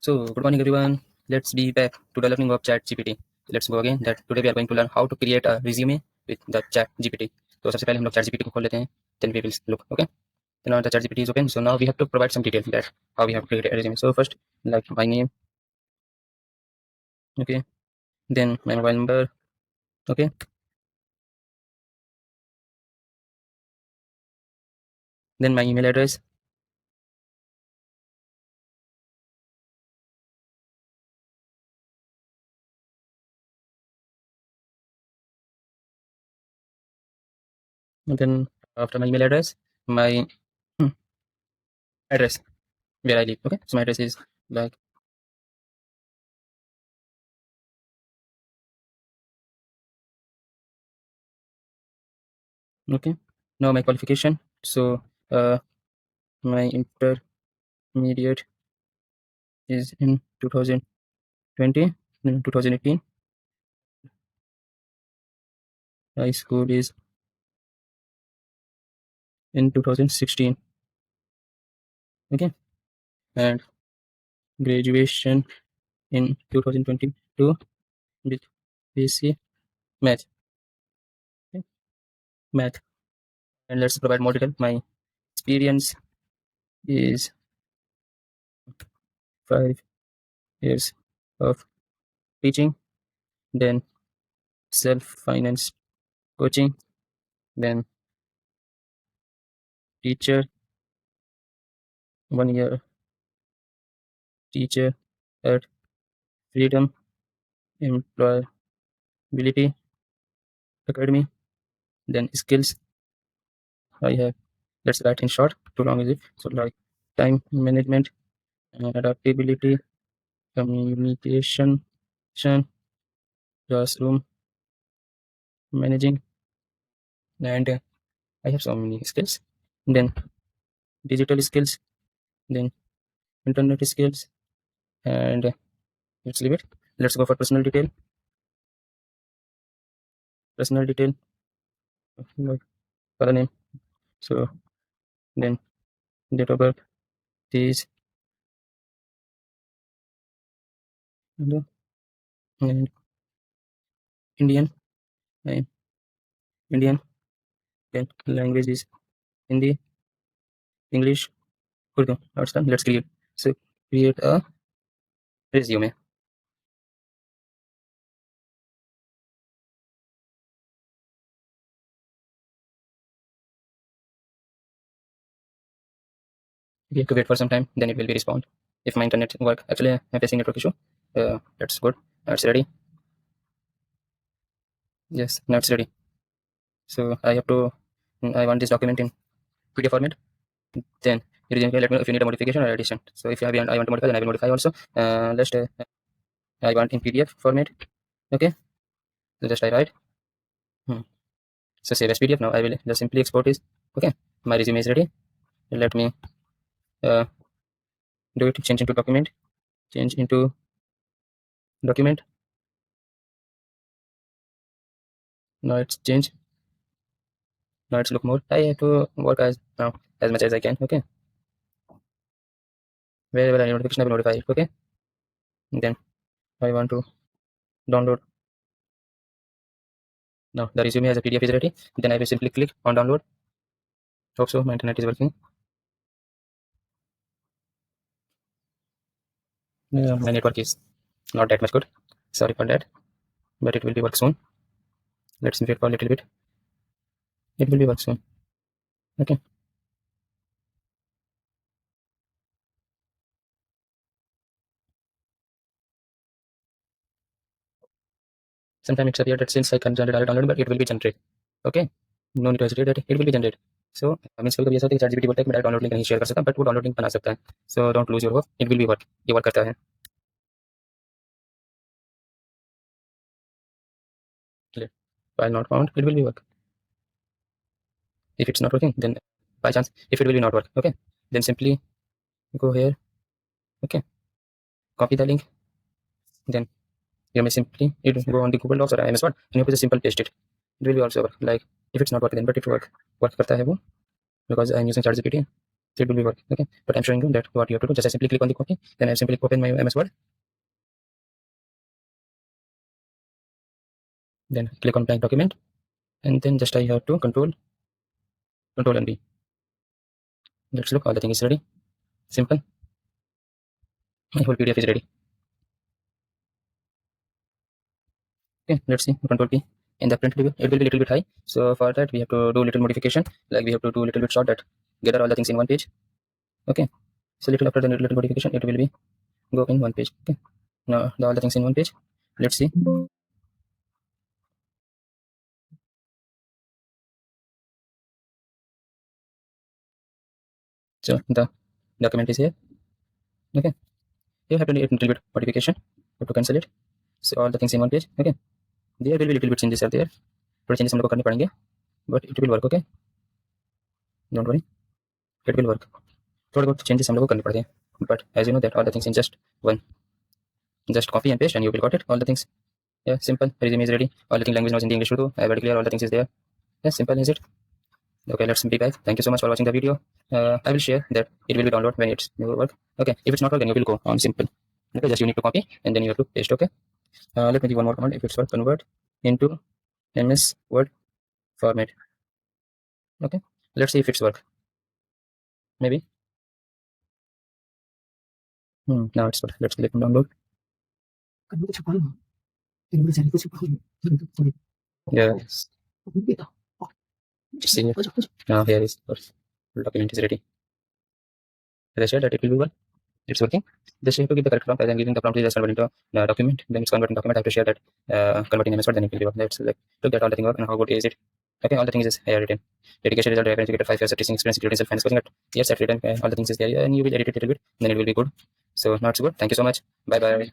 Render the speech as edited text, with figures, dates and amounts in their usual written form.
So, good morning everyone. Let's be back to the learning of ChatGPT. Let's go again. That today we are going to learn how to create a resume with the ChatGPT. So सबसे पहले हम लोग ChatGPT को खोल लेते हैं. Then we will look. Okay. Then now the ChatGPT is open. So now we have to provide some details that how we have to create a resume. So first, like my name. Okay. Then my mobile number. Okay. Then my email address. And then after my email address, my address where I live. Okay. So my address is like okay. Now my qualification. So my intermediate is in 2020, 2018. High school is in 2016. Okay, and graduation in 2022 with BC Math. Okay? Math. And let's provide more detail. My experience is 5 years of teaching, then self-finance coaching, then teacher, 1 year teacher at Freedom Employability Academy, then skills I have. Let's write in short. Too long is it? So like time management, adaptability, communication, classroom managing, and I have so many skills. Then digital skills, then internet skills, and let's leave it. Let's go for personal detail. Personal detail, like father name. So then date of birth is and Indian, and Indian. Then language is Hindi, English, Urdu. Now it's done. Let's create. So create a resume. We have to wait for some time, then it will be respawned. If my internet work, actually I'm facing network issue. That's good. Now it's ready. Yes, now it's ready. So I have to. I want this document in PDF format. Then it is let me know if you need a modification or addition. So if I want to modify, then I will modify also. Let's I want in PDF format. Okay. So just I write. Hmm. So save as PDF. Now I will just simply export it. Okay. My resume is ready. Let me uh, do it. Change into document. Change into document. Now it's changed. Now it's look more. I have to work as now as much as I can. Okay. Wherever I need notification, I will notify it. Okay. Then I want to download. Now the resume as a PDF is ready. Then I will simply click on download. Hope so. My internet is working. My network is not that much good. Sorry for that. But it will be work soon. Let's wait for a little bit. It will be work soon. Okay. Sometimes it's appear that since I can generate download, but it will be generated. Okay. No need to hesitate that it will be generated. So means कभी कभी ऐसा होता है कि ChatGPT बोलता है कि मैं डाउनलोड लिंक नहीं शेयर कर सकता, बट वो डाउनलोड लिंक बना सकता है. So don't lose your hope. It will be work. ये वर्क करता है. File not found. It will be work. If it's not working, then by chance, if it will be not work. Okay. Then simply go here. Okay. Copy the link. Then you may simply it will go on the Google Docs or MS Word, and you can just simple paste it. It will be also work. Like if it's not working, then but it work. Work करता है वो because I am using ChatGPT. So it will be work. Okay, but I'm showing you that what you have to do. Just I simply click on the copy, then I simply open my MS Word, then click on blank document, and then just I have to control and B. Let's look, all the thing is ready. Simple. My whole PDF is ready. Okay, let's see. Control P. In the print view, it will be a little bit high. So for that, we have to do little modification. Like we have to do a little bit short that gather all the things in one page. Okay. So little after the little modification, it will be go in one page. Okay. Now all the things in one page. Let's see. So the document is here. Okay. You have to do a little bit modification. You have to cancel it. So all the things in one page. Okay. There will be little bit changes are there. थोड़े changes हम लोग को करने पड़ेंगे. But it will work. Okay. Don't worry. It will work. थोड़े बहुत changes हम लोग को करने पड़ते हैं. But as you know that all the things in just one. Just copy and paste and you will got it. All the things. Yeah, simple. Resume is ready. All the thing language knows Hindi, English, Urdu. I have already clear all the things is there. Yeah, simple is it. Okay, let's be back. Thank you so much for watching the video. I will share that it will be download when it's will work. Okay, if it's not work, then you will go on simple. Okay, just you need to copy and then you have to paste. Okay. Let me give one more command. If it's work, convert into MS Word format. Okay. Let's see if it's work. Maybe. Now it's work. Let's click on download. Yes. See it. Now here is the document is ready. As I said that it will be work. It's working. Just you have to give the correct prompt. As I'm giving the prompt is just convert into document. Then it's converting document. I have to share that converting MS Word. Then it will be work. Let's like look at all the thing work and how good is it. Okay, all the things is here written. Dedication result, reference, 5 years of teaching experience, including self-finance coaching. Yes, at written. All the things is there, and you will edit it a little bit. Then it will be good. So now it's good. Thank you so much. Bye bye.